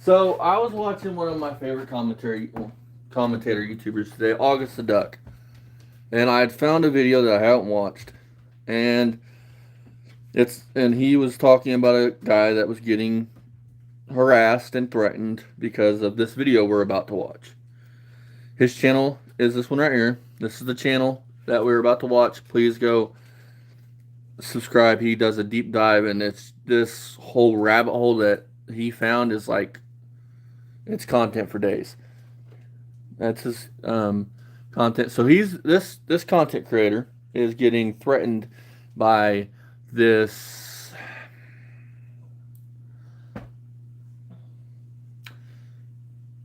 So I was watching one of my favorite commentator YouTubers today, August the Duck, and I had found a video that I hadn't watched, and he was talking about a guy that was getting harassed and threatened because of this video we're about to watch. His channel is this one right here. This is the channel that we're about to watch. Please go subscribe. He does a deep dive, and it's this whole rabbit hole that he found is like it's content for days. That's his content. So he's this content creator is getting threatened by this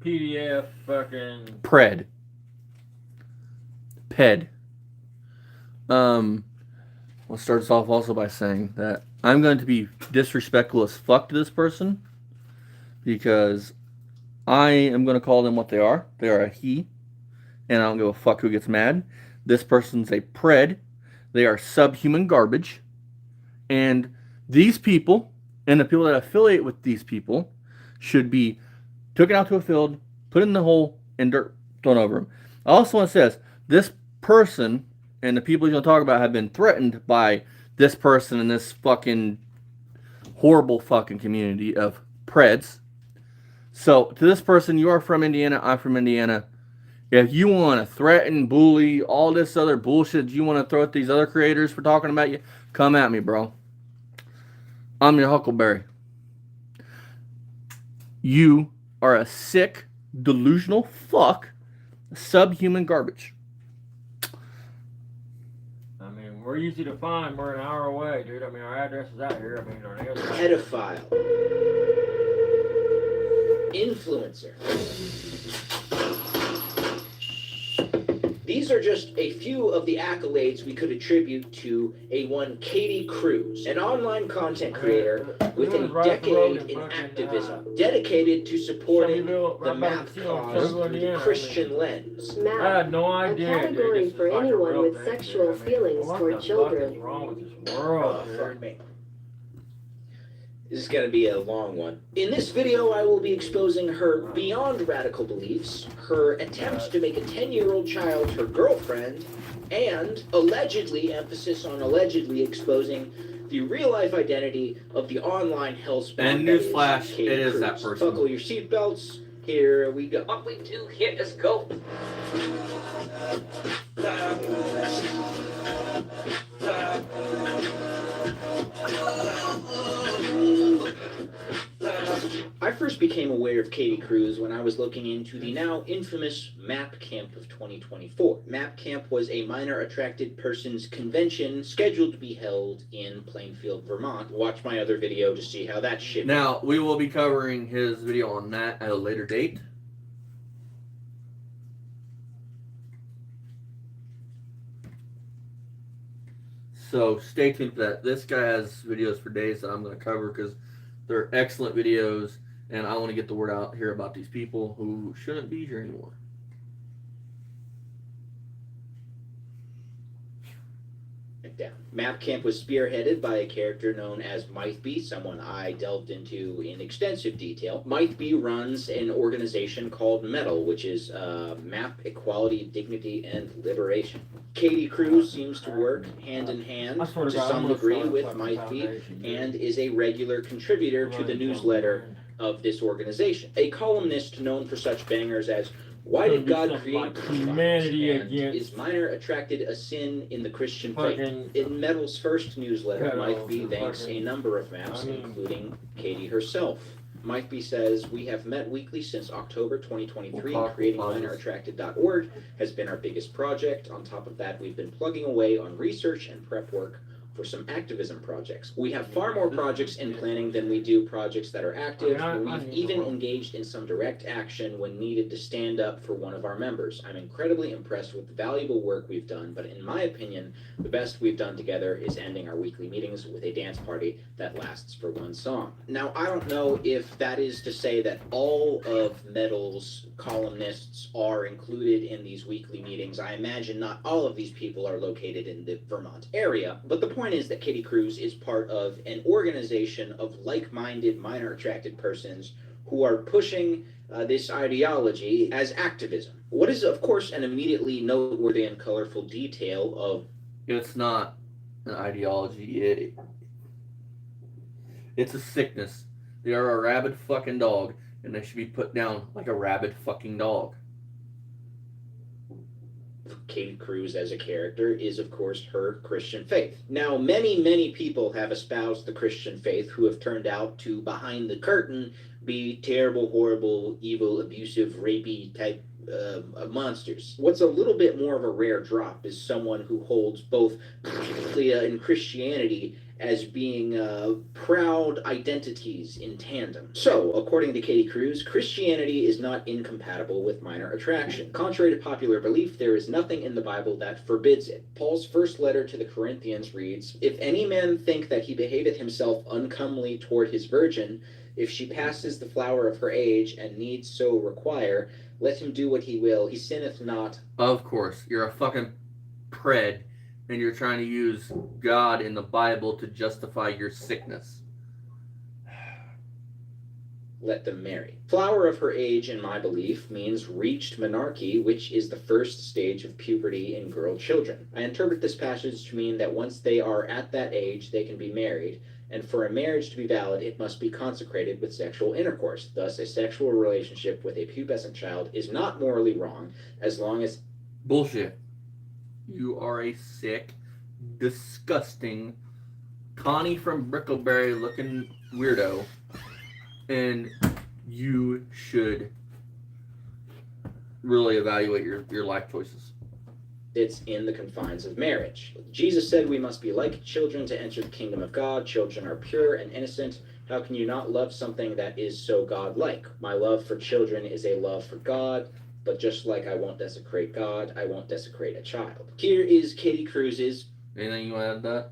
PDF fucking ped. We'll start us off also by saying that I'm going to be disrespectful as fuck to this person because I am going to call them what they are. They are a he, and I don't give a fuck who gets mad. This person's a pred. They are subhuman garbage. And these people, and the people that affiliate with these people, should be taken out to a field, put in the hole, and dirt thrown over them. I also want to say this person and the people he's going to talk about have been threatened by this person in this fucking horrible fucking community of preds. So, to this person, you are from Indiana, I'm from Indiana. If you want to threaten, bully, all this other bullshit you want to throw at these other creators for talking about you, come at me, bro. I'm your Huckleberry. You are a sick, delusional fuck, subhuman garbage. I mean, we're easy to find. We're an hour away, dude. I mean, our address is out here. I mean, our nails. Pedophile. Influencer. These are just a few of the accolades we could attribute to a one Katie Cruz, an online content creator with a decade in activism, dedicated to supporting the MAP cause through the Christian lens. I had no idea. A category dude. for Like anyone with thing, sexual dude. I mean, feelings what toward the children. Fuck is wrong with this world, dude? Fuck me. This is going to be a long one. In this video, I will be exposing her beyond radical beliefs, her attempts to make a 10-year-old child her girlfriend, and allegedly, emphasis on allegedly, exposing the real-life identity of the online hellspawn. And newsflash, it is that person. Buckle your seatbelts. Here we go. Up we do. Here, let's go. I first became aware of Katie Cruz when I was looking into the now infamous MAP Camp of 2024. MAP Camp was a minor attracted persons convention scheduled to be held in Plainfield, Vermont. Watch my other video to see how that shit went. Now, we will be covering his video on that at a later date. So stay tuned for that. This guy has videos for days that I'm going to cover because they're excellent videos, and I want to get the word out here about these people who shouldn't be here anymore. Down. MAP Camp was spearheaded by a character known as Mythby, someone I delved into in extensive detail. Mythby runs an organization called METAL, which is MAP Equality, Dignity, and Liberation. Katie Cruz seems to work hand in hand to some degree with Mythby and is a regular contributor to the newsletter of this organization. A columnist known for such bangers as "Why did God create humanity and against is minor attracted a sin in the Christian faith?" fucking In Metal's first newsletter, pedals Mythby and thanks a fucking- number of maps, including Katie herself. Mythby says, "We have met weekly since October 2023. Creating minorAttracted.org has been our biggest project. On top of that, we've been plugging away on research and prep work for some activism projects. We have far more projects in planning than we do projects that are active. We've even engaged in some direct action when needed to stand up for one of our members. I'm incredibly impressed with the valuable work we've done, but in my opinion, the best we've done together is ending our weekly meetings with a dance party that lasts for one song." Now, I don't know if that is to say that all of Metal's columnists are included in these weekly meetings. I imagine not all of these people are located in the Vermont area, but the point is that Katie Cruz is part of an organization of like-minded minor attracted persons who are pushing this ideology as activism. What is, of course, an immediately noteworthy and colorful detail of It's not an ideology. It's a sickness. They are a rabid fucking dog, and they should be put down like a rabid fucking dog. Katie Cruz as a character is, of course, her Christian faith. Now, many people have espoused the Christian faith who have turned out to, behind the curtain, be terrible, horrible, evil, abusive, rapey type monsters. What's a little bit more of a rare drop is someone who holds both pedophilia and Christianity as being proud identities in tandem. So, according to Katie Cruz, Christianity is not incompatible with minor attraction. Contrary to popular belief, there is nothing in the Bible that forbids it. Paul's first letter to the Corinthians reads, "If any man think that he behaveth himself uncomely toward his virgin, if she passes the flower of her age, and needs so require, let him do what he will, he sinneth not." Of course, you're a fucking pred, and you're trying to use God in the Bible to justify your sickness. Let them marry. Flower of her age, in my belief, means reached menarche, which is the first stage of puberty in girl children. I interpret this passage to mean that once they are at that age, they can be married, and for a marriage to be valid, it must be consecrated with sexual intercourse. Thus, a sexual relationship with a pubescent child is not morally wrong, as long as... Bullshit. You are a sick, disgusting, Connie from Brickleberry looking weirdo, and you should really evaluate your life choices. It's in the confines of marriage. Jesus said we must be like children to enter the kingdom of God. Children are pure and innocent. How can you not love something that is so God-like? My love for children is a love for God, but just like I won't desecrate God, I won't desecrate a child. Here is Katie Cruz's Anything you want to add to that?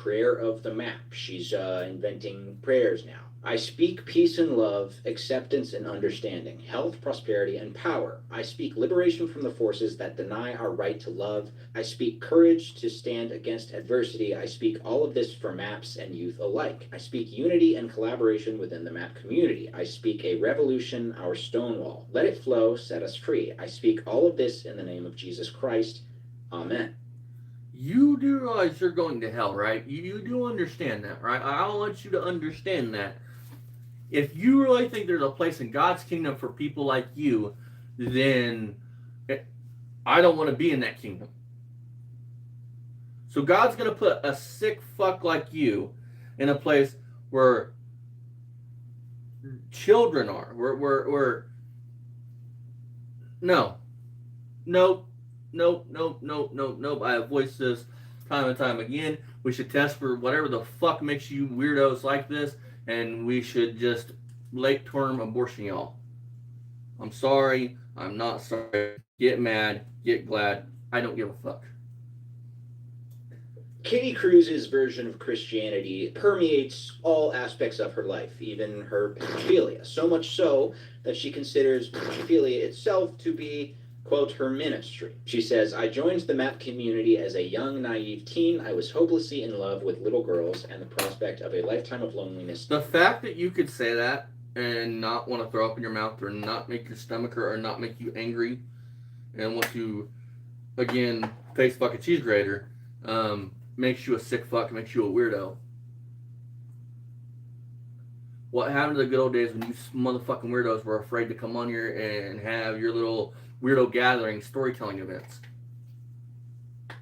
prayer of the map. She's inventing prayers now. I speak peace and love, acceptance and understanding, health, prosperity, and power. I speak liberation from the forces that deny our right to love. I speak courage to stand against adversity. I speak all of this for maps and youth alike. I speak unity and collaboration within the map community. I speak a revolution, our Stonewall. Let it flow, set us free. I speak all of this in the name of Jesus Christ. Amen. You do realize you're going to hell, right? You do understand that, right? I want you to understand that. If you really think there's a place in God's kingdom for people like you, then I don't want to be in that kingdom. So God's going to put a sick fuck like you in a place where children are. Where no. Nope. I have voiced this time and time again. We should test for whatever the fuck makes you weirdos like this, and we should just late term abortion y'all. I'm sorry. I'm not sorry. Get mad. Get glad. I don't give a fuck. Katie Cruz's version of Christianity permeates all aspects of her life, even her pedophilia. So much so that she considers pedophilia itself to be, quote, her ministry. She says, I joined the MAP community as a young, naive teen. I was hopelessly in love with little girls and the prospect of a lifetime of loneliness. The fact that you could say that and not want to throw up in your mouth or not make your stomach hurt or not make you angry and want to, again, face fuck a cheese grater, makes you a sick fuck, makes you a weirdo. What happened to the good old days when you motherfucking weirdos were afraid to come on here and have your little weirdo gathering storytelling events?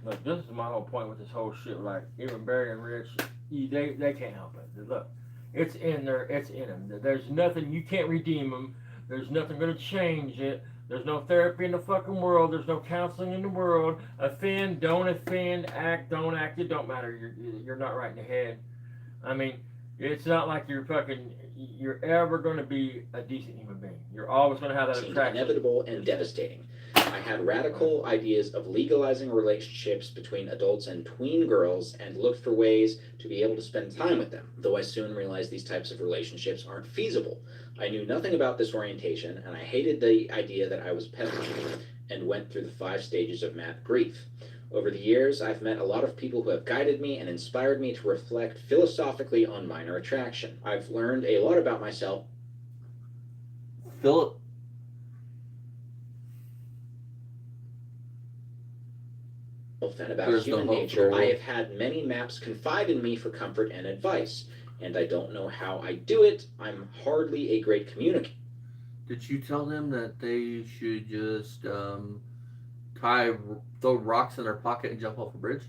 Look, this is my whole point with this whole shit. Like, even Barry and Rich, they can't help it. Look, it's in there. It's in them. There's nothing. You can't redeem them. There's nothing going to change it. There's no therapy in the fucking world. There's no counseling in the world. Offend, don't offend, act, don't act. It don't matter. You're not right in the head. I mean, it's not like you're ever going to be a decent human being. You're always going to have that attraction. Inevitable and devastating. I had radical ideas of legalizing relationships between adults and tween girls and looked for ways to be able to spend time with them, though I soon realized these types of relationships aren't feasible. I knew nothing about this orientation, and I hated the idea that I was pedophile and went through the 5 stages of MAP grief. Over the years, I've met a lot of people who have guided me and inspired me to reflect philosophically on minor attraction. I've learned a lot about myself Philip. and about There's no human hope for nature. the I world. have had many maps confide in me for comfort and advice, and I don't know how I do it. I'm hardly a great communicator. Did you tell them that they should just throw rocks in their pocket and jump off a bridge?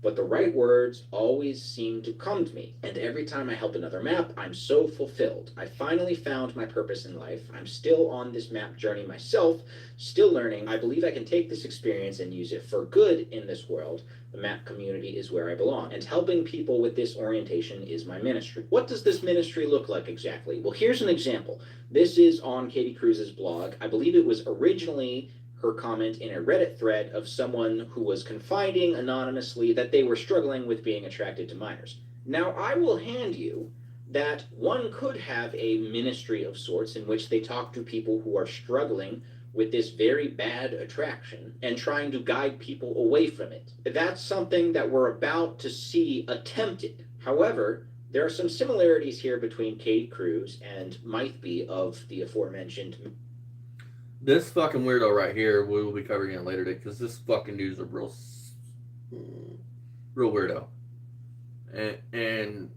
But the right words always seem to come to me, and every time I help another map, I'm so fulfilled. I finally found my purpose in life. I'm still on this map journey myself, still learning. I believe I can take this experience and use it for good in this world. The map community is where I belong, and helping people with this orientation is my ministry. What does this ministry look like exactly? Well, here's an example. This is on Katie Cruz's blog. I believe it was originally her comment in a Reddit thread of someone who was confiding anonymously that they were struggling with being attracted to minors. Now, I will hand you that one could have a ministry of sorts in which they talk to people who are struggling with this very bad attraction and trying to guide people away from it. That's something that we're about to see attempted. However, there are some similarities here between Katie Cruz and Mythby of the aforementioned. This fucking weirdo right here, we will be covering it later today because this fucking dude's a real weirdo. And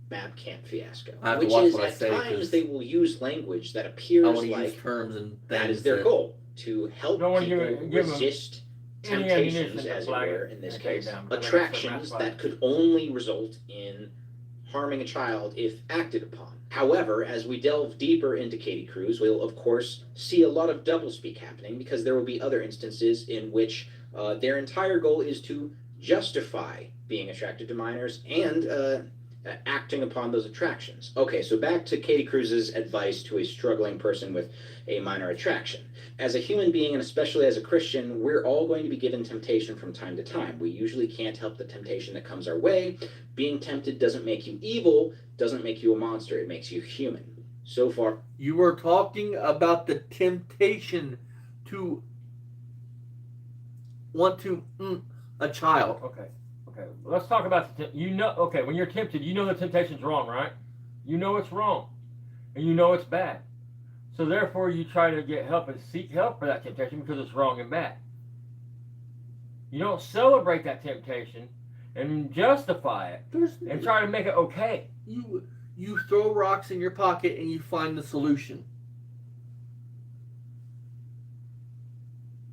Map Camp fiasco, I have to which watch is what I at say, times 'cause they will use language that I appears want to use like terms and that things is their that- goal, to help Don't wanna people give 'em resist any temptations, ammunition to as it flag were, it in this and take it case, down, because they got attractions some that could only result in harming a child if acted upon. However, as we delve deeper into Katie Cruz, we'll of course see a lot of doublespeak happening, because there will be other instances in which their entire goal is to justify being attracted to minors and acting upon those attractions. Okay, so back to Katie Cruz's advice to a struggling person with a minor attraction. As a human being, and especially as a Christian, we're all going to be given temptation from time to time. We usually can't help the temptation that comes our way. Being tempted doesn't make you evil, doesn't make you a monster, it makes you human. So far, you were talking about the temptation to want to a child. Okay. Let's talk about okay, when you're tempted, you know the temptation's wrong, right? You know it's wrong. And you know it's bad. So therefore you try to get help and seek help for that temptation because it's wrong and bad. You don't celebrate that temptation and justify it and try to make it okay. You throw rocks in your pocket and you find the solution.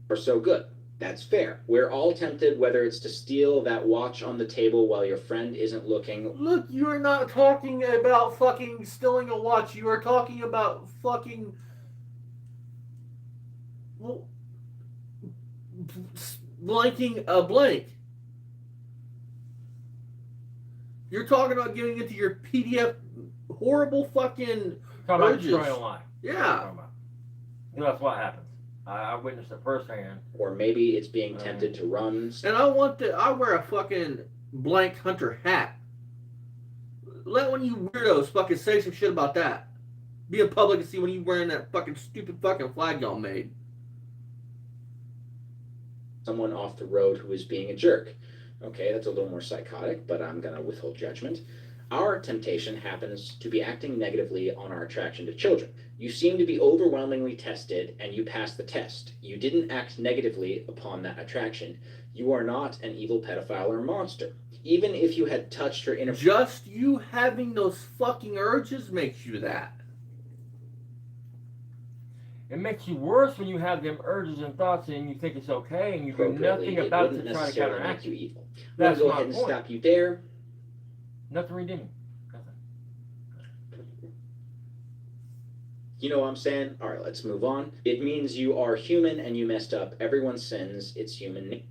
or so good. That's fair. We're all tempted, whether it's to steal that watch on the table while your friend isn't looking. Look, you are not talking about fucking stealing a watch. You are talking about fucking blanking a blank. You're talking about giving it to your PDF horrible fucking Talking about urges. destroying a life. Yeah. That's what happens. I witnessed it firsthand. Or maybe it's being tempted to run. And I wear a fucking blank hunter hat. Let one of you weirdos fucking say some shit about that. Be in public and see when you wearing that fucking stupid fucking flag y'all made. Someone off the road who is being a jerk. Okay, that's a little more psychotic, but I'm gonna withhold judgment. Our temptation happens to be acting negatively on our attraction to children. You seem to be overwhelmingly tested, and you passed the test. You didn't act negatively upon that attraction. You are not an evil pedophile or monster. Even if you had touched or interfered. Just you having those fucking urges makes you that. It makes you worse when you have them urges and thoughts and you think it's okay and you do nothing about it to try to counteract you it. evil. That's Go my ahead and point. stop you there. Nothing redeeming. Nothing. You know what I'm saying? All right, let's move on. It means you are human and you messed up. Everyone sins. It's human.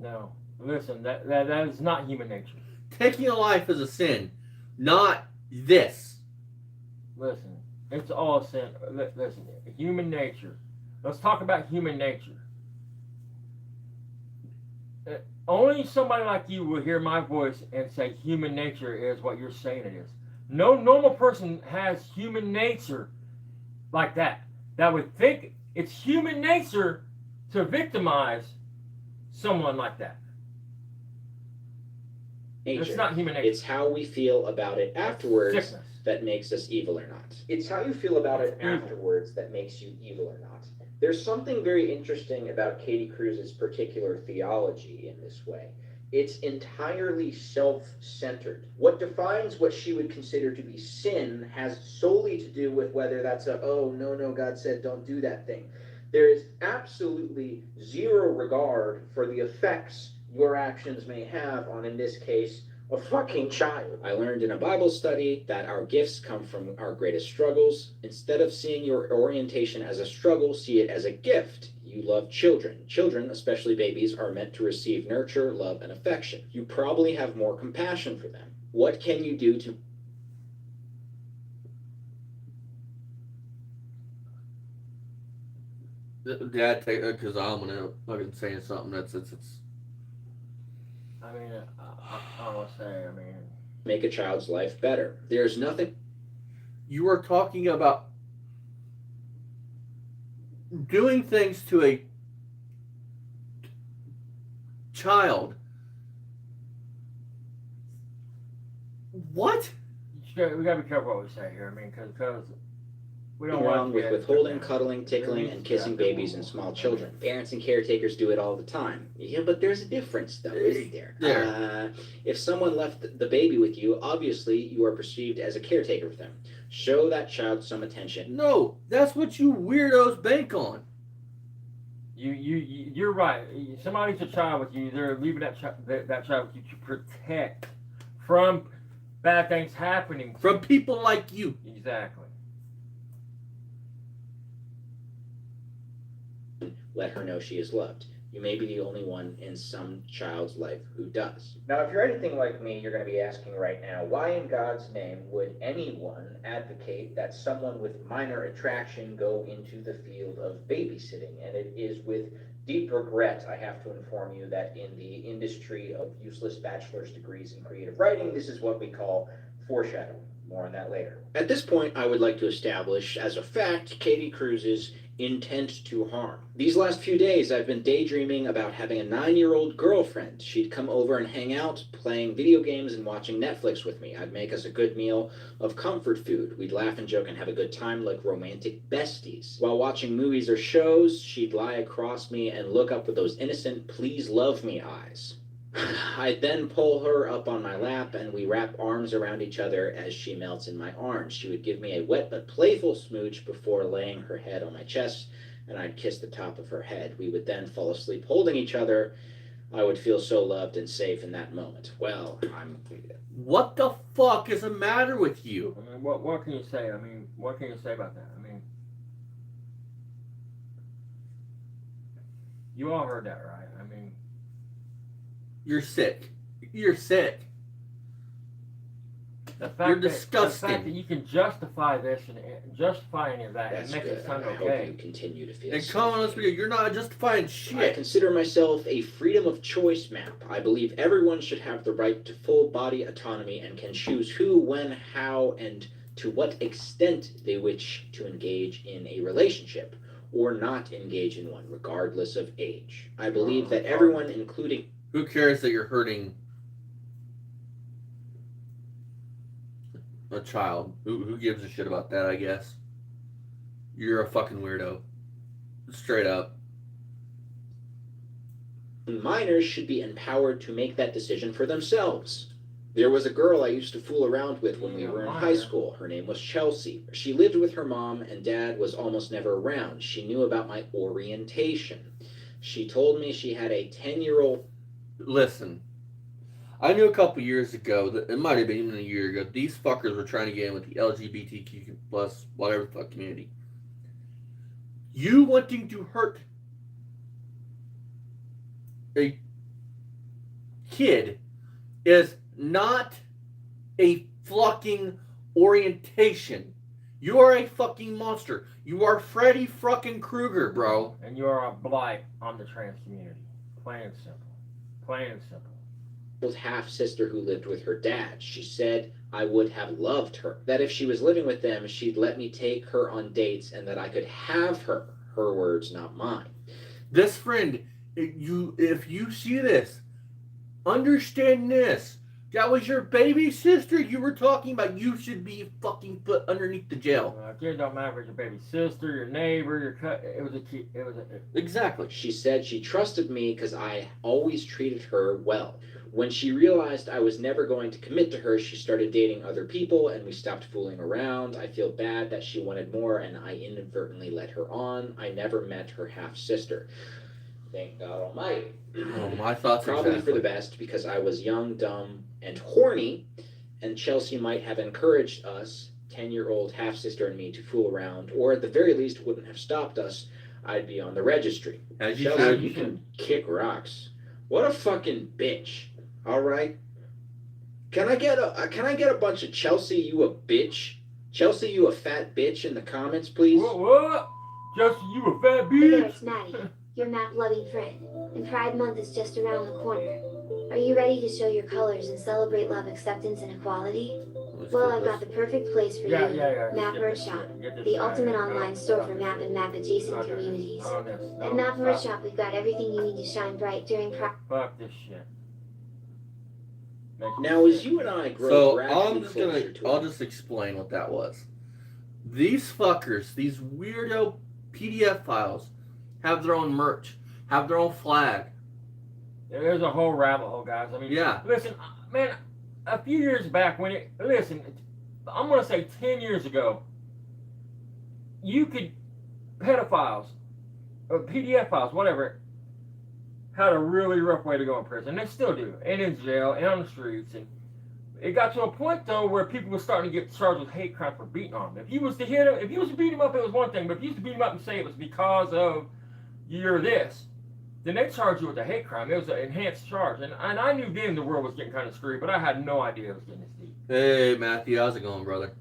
No. Listen, that is not human nature. Taking a life is a sin, not this. Listen, it's all sin. Listen, human nature. Let's talk about human nature. Only somebody like you will hear my voice and say human nature is what you're saying it is. No normal person has human nature like that. That would think it's human nature to victimize someone like that. Nature. It's not human nature. It's how we feel about it afterwards Sickness. that makes us evil or not. It's how you feel about it afterwards that makes you evil or not. There's something very interesting about Katie Cruz's particular theology in this way. It's entirely self-centered. What defines what she would consider to be sin has solely to do with whether that's a, oh, no, God said don't do that thing. There is absolutely zero regard for the effects your actions may have on, in this case, a fucking child. I learned in a Bible study that our gifts come from our greatest struggles. Instead of seeing your orientation as a struggle, see it as a gift. You love children. Children, especially babies, are meant to receive nurture, love, and affection. You probably have more compassion for them. What can you do to... Dad, take it because I'm gonna fucking say something that's it's. I mean, I will say, I mean, make a child's life better? There's nothing... You are talking about doing things to a child. What? we gotta be careful what we say here. I mean, because we don't wrong want with withholding, cuddling, tickling, and kissing babies and small children. Parents and caretakers do it all the time. Yeah, but there's a difference, though, isn't there? If someone left the baby with you, obviously you are perceived as a caretaker of them. Show that child some attention. No, that's what you weirdos bank on. You're right. Somebody's a child with you. They're leaving that child with you to protect from bad things happening from people like you. Exactly. Let her know she is loved. You may be the only one in some child's life who does. Now, if you're anything like me, you're going to be asking right now, why in God's name would anyone advocate that someone with minor attraction go into the field of babysitting? And it is with deep regret I have to inform you that in the industry of useless bachelor's degrees in creative writing, this is what we call foreshadowing. More on that later. At this point, I would like to establish as a fact Katie Cruz's intent to harm. These last few days, I've been daydreaming about having a 9-year-old girlfriend. She'd come over and hang out, playing video games and watching Netflix with me. I'd make us a good meal of comfort food. We'd laugh and joke and have a good time like romantic besties. While watching movies or shows, she'd lie across me and look up with those innocent, please love me eyes. I'd then pull her up on my lap and we wrap arms around each other as she melts in my arms. She would give me a wet but playful smooch before laying her head on my chest, and I'd kiss the top of her head. We would then fall asleep holding each other. I would feel so loved and safe in that moment. Well, What the fuck is the matter with you? I mean, what can you say? I mean, what can you say about that? I mean, you all heard that, right? I mean, you're sick. You're sick. You're disgusting. The fact that you can justify this and justify any of that that's and make good. it sound I okay. hope you continue to feel and safe. come on, let's be, you're not justifying shit. I consider myself a freedom of choice map. I believe everyone should have the right to full body autonomy and can choose who, when, how, and to what extent they wish to engage in a relationship or not engage in one, regardless of age. I believe that everyone, including... Who cares that you're hurting a child? Who gives a shit about that, I guess? You're a fucking weirdo. Straight up. Minors should be empowered to make that decision for themselves. There was a girl I used to fool around with when we were in high school. Her name was Chelsea. She lived with her mom, and dad was almost never around. She knew about my orientation. She told me she had a 10-year-old... Listen, I knew a couple years ago, that it might have been even a year ago, these fuckers were trying to get in with the LGBTQ plus whatever the fuck community. You wanting to hurt a kid is not a fucking orientation. You are a fucking monster. You are Freddy fucking Krueger, bro. And you are a blight on the trans community. Plain and simple. Plain and simple. half-sister who lived with her dad. She said I would have loved her. That if she was living with them, she'd let me take her on dates and that I could have her. Her words, not mine. This friend, if you see this, understand this. That was your baby sister you were talking about. You should be fucking put underneath the jail. It don't matter if it's your baby sister, your neighbor, your it was a kid. Exactly. She said she trusted me because I always treated her well. When she realized I was never going to commit to her, she started dating other people and we stopped fooling around. I feel bad that she wanted more and I inadvertently let her on. I never met her half-sister. Thank God Almighty. Oh, my thoughts Probably exactly. for the best because I was young, dumb, and horny, and Chelsea might have encouraged us, 10-year-old half-sister and me, to fool around, or at the very least wouldn't have stopped us. I'd be on the registry. As you Chelsea, should. you can kick rocks. What a fucking bitch. All right. Can I get a bunch of Chelsea, you a bitch? Chelsea, you a fat bitch in the comments, please? What? Just you a fat Hey there, bitch? it's Maddie, your map-loving friend, and Pride Month is just around the corner. Are you ready to show your colors and celebrate love, acceptance, and equality? Well, I've got the perfect place for Yeah. you. Map Get Merch this Shop, shit. Get this the shit. ultimate No, online store for map and map-adjacent Okay. communities. On this. No, At Map Merch stop. Shop, we've got everything you need to shine bright during Pride. Fuck this shit. Make Now, this as shit. you and I grow So gradually I'll just explain what that was. These fuckers, these weirdo PDF files, have their own merch, have their own flag. There's a whole rabbit hole, guys. I mean, Yeah. Listen, man, a few years back I'm gonna say 10 years ago, you could pedophiles or PDF files, whatever, had a really rough way to go in prison. They still do, and in jail, and on the streets. And it got to a point though where people were starting to get charged with hate crime for beating on them. If you was to hit him, if you was to beat him up, it was one thing. But if you was to beat him up and say it was because of you're this, then they charge you with a hate crime. It was an enhanced charge, and I knew then the world was getting kind of screwed, but I had no idea it was getting this deep. Hey, Matthew, how's it going, brother?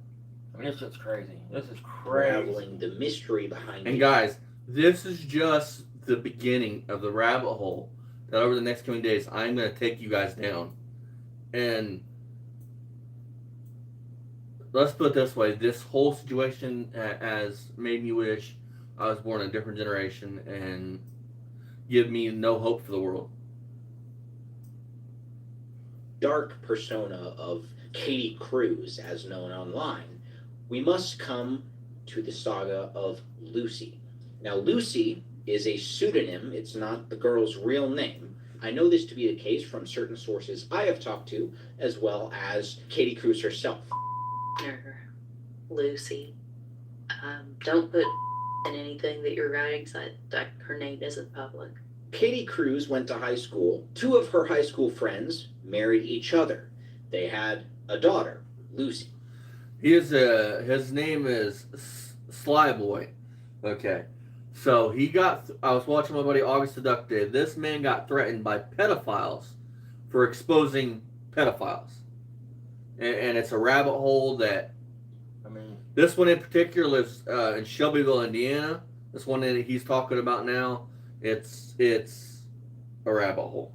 I mean, this shit's crazy. This is crazy. unraveling the mystery behind And it. guys, this is just the beginning of the rabbit hole that over the next coming days I'm going to take you guys down. And let's put it this way, this whole situation has made me wish I was born in a different generation and give me no hope for the world. Dark persona of Katie Cruz, as known online, we must come to the saga of Lucy. Now, Lucy is a pseudonym. It's not the girl's real name. I know this to be the case from certain sources I have talked to, as well as Katie Cruz herself. Her, Lucy. Don't put in anything that you're writing so that her name isn't public. Katie Cruz went to high school. Two of her high school friends married each other. They had a daughter, Lucy. His name is Sly Boy. Okay. So I was watching my buddy August the Duck Day. This man got threatened by pedophiles for exposing pedophiles. And it's a rabbit hole that, I mean, this one in particular lives in Shelbyville, Indiana. This one that he's talking about now, it's a rabbit hole.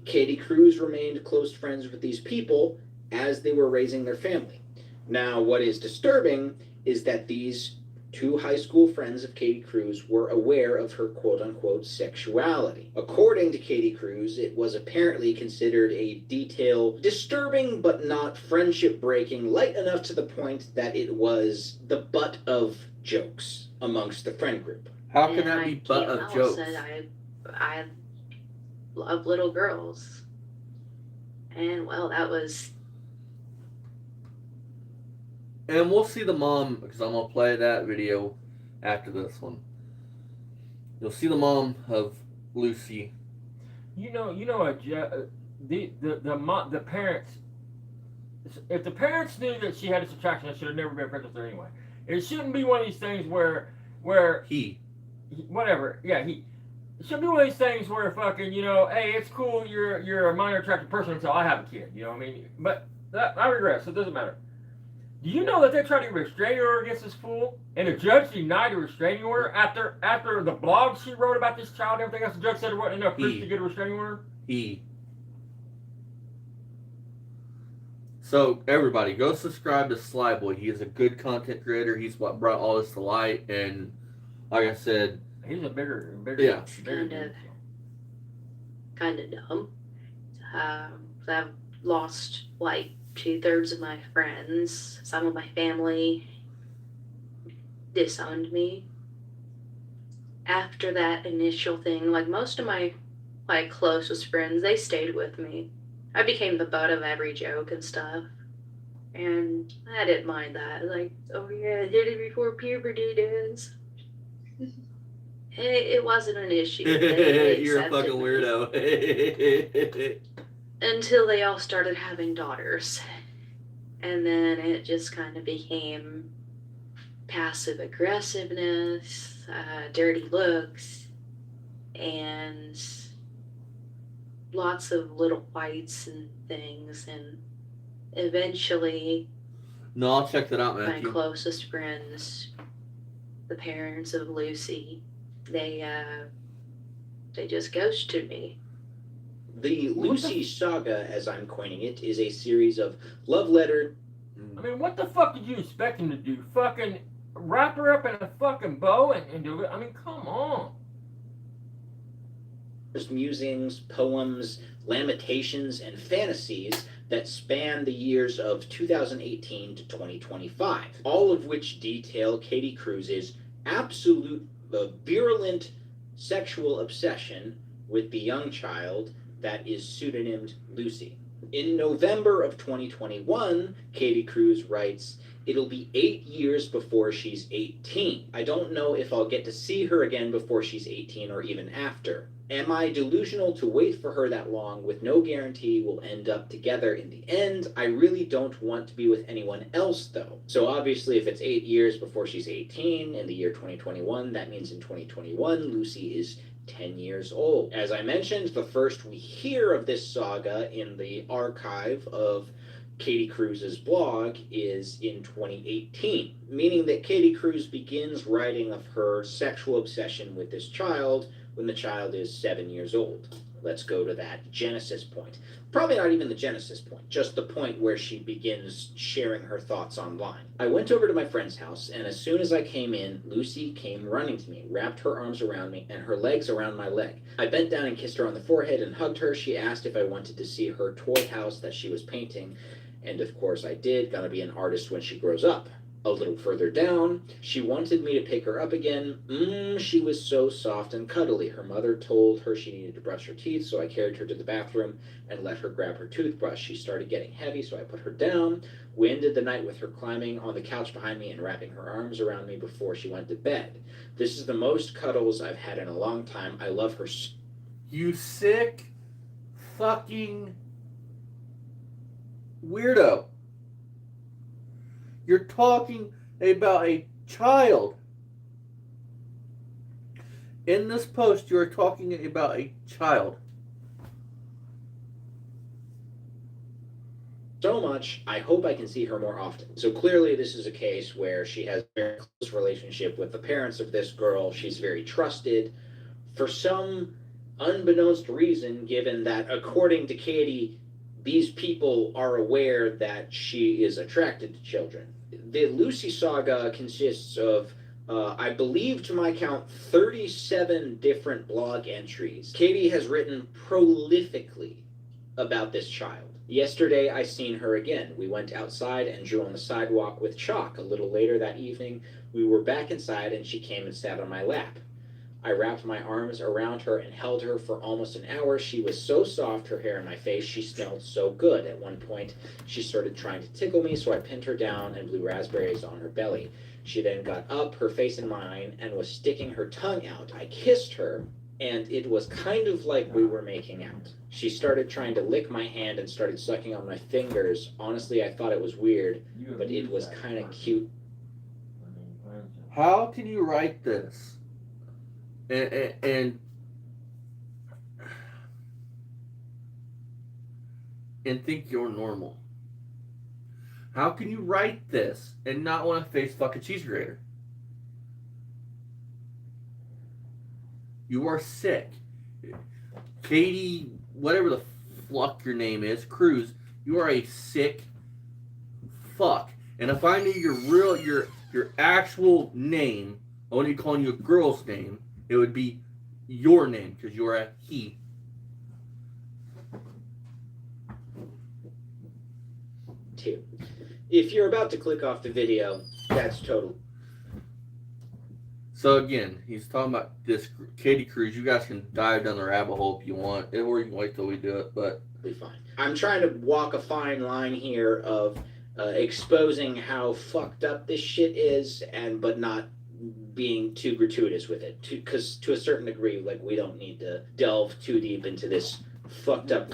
Katie Cruz remained close friends with these people as they were raising their family. Now, what is disturbing is that these two high school friends of Katie Cruz were aware of her quote-unquote sexuality. According to Katie Cruz, it was apparently considered a detail disturbing but not friendship-breaking, light enough to the point that it was the butt of jokes amongst the friend group. How can And that be butt of jokes? Said I love little girls. And well, that was And we'll see the mom, because I'm going to play that video after this one. You'll see the mom of Lucy. the parents. If the parents knew that she had this attraction, they should have never been friends with her anyway. It shouldn't be one of these things where it shouldn't be one of these things where fucking, hey, it's cool, you're a minor attracted person until I have a kid, you know what I mean? But I regress, so it doesn't matter. Do you know that they tried to get a restraining order against this fool, and the judge denied a restraining order after the blog she wrote about this child and everything else? The judge said there wasn't enough proof to get a restraining order. So everybody, go subscribe to Slyboy. He is a good content creator. He's what brought all this to light. And like I said, He's a bigger, Yeah. bigger Kind of. dude. Kind of dumb. I've lost like 2/3 of my friends. Some of my family disowned me. After that initial thing, like most of my like closest friends, they stayed with me. I became the butt of every joke and stuff. And I didn't mind that. Like, oh yeah, I did it before puberty does. It wasn't an issue. They you're a accepted fucking me. weirdo. Until they all started having daughters. And then it just kind of became passive aggressiveness, dirty looks, and lots of little fights and things. And eventually, No, I'll check that out, my Matthew. closest friends, the parents of Lucy, they just ghosted me. The Lucy saga, as I'm coining it, is a series of love letter. I mean, what the fuck did you expect him to do? Fucking wrap her up in a fucking bow and do it? I mean, come on. Musings, poems, lamentations, and fantasies that span the years of 2018 to 2025, all of which detail Katie Cruz's absolute virulent sexual obsession with the young child that is pseudonymed Lucy. In November of 2021, Katie Cruz writes, "It'll be 8 years before she's 18. I don't know if I'll get to see her again before she's 18 or even after. Am I delusional to wait for her that long with no guarantee we'll end up together in the end? I really don't want to be with anyone else, though." So obviously, if it's 8 years before she's 18 in the year 2021, that means in 2021, Lucy is 10 years old. As I mentioned, the first we hear of this saga in the archive of Katie Cruz's blog is in 2018, meaning that Katie Cruz begins writing of her sexual obsession with this child when the child is 7 years old. Let's go to that genesis point. Probably not even the genesis point, just the point where she begins sharing her thoughts online. "I went over to my friend's house, and as soon as I came in, Lucy came running to me, wrapped her arms around me and her legs around my leg. I bent down and kissed her on the forehead and hugged her. She asked if I wanted to see her toy house that she was painting, and of course I did, gonna be an artist when she grows up. A little further down, she wanted me to pick her up again. She was so soft and cuddly. Her mother told her she needed to brush her teeth, so I carried her to the bathroom and let her grab her toothbrush. She started getting heavy, so I put her down. We ended the night with her climbing on the couch behind me and wrapping her arms around me before she went to bed. This is the most cuddles I've had in a long time. I love her so." You sick fucking weirdo. You're talking about a child. In this post, you're talking about a child. So much, I hope I can see her more often. So clearly this is a case where she has a very close relationship with the parents of this girl. She's very trusted. For some unbeknownst reason, given that according to Katie, these people are aware that she is attracted to children. The Lucy saga consists of, I believe to my count, 37 different blog entries. Katie has written prolifically about this child. Yesterday, I seen her again. We went outside and drew on the sidewalk with chalk. A little later that evening, we were back inside and she came and sat on my lap. I wrapped my arms around her and held her for almost an hour. She was so soft, her hair in my face, she smelled so good. At one point, she started trying to tickle me, so I pinned her down and blew raspberries on her belly. She then got up, her face in mine, and was sticking her tongue out. I kissed her, and it was kind of like we were making out. She started trying to lick my hand and started sucking on my fingers. Honestly, I thought it was weird, but it was kind of cute. How can you write this and think you're normal? How can you write this and not want to face fucking cheese grater? You are sick. Katie, whatever the fuck your name is, Cruz, you are a sick fuck. And if I knew your actual name, only calling you a girl's name, it would be your name because you're a he. Two. If you're about to click off the video, that's total. So again, he's talking about this Katie Cruz. You guys can dive down the rabbit hole if you want, or you can wait till we do it. But Be fine. I'm trying to walk a fine line here of exposing how fucked up this shit is, but not being too gratuitous with it. Because to a certain degree, like, we don't need to delve too deep into this fucked up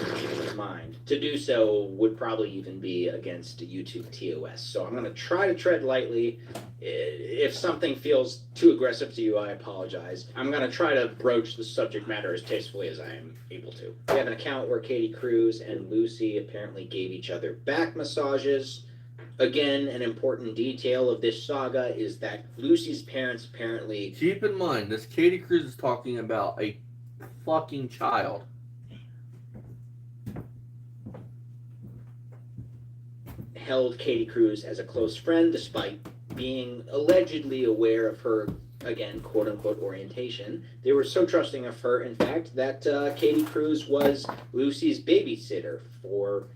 mind. To do so would probably even be against YouTube TOS. So I'm going to try to tread lightly. If something feels too aggressive to you, I apologize. I'm going to try to broach the subject matter as tastefully as I am able to. We have an account where Katie Cruz and Lucy apparently gave each other back massages. Again, an important detail of this saga is that Lucy's parents apparently... keep in mind, this Katie Cruz is talking about a fucking child. held Katie Cruz as a close friend despite being allegedly aware of her, again, quote-unquote orientation. They were so trusting of her, in fact, that Katie Cruz was Lucy's babysitter for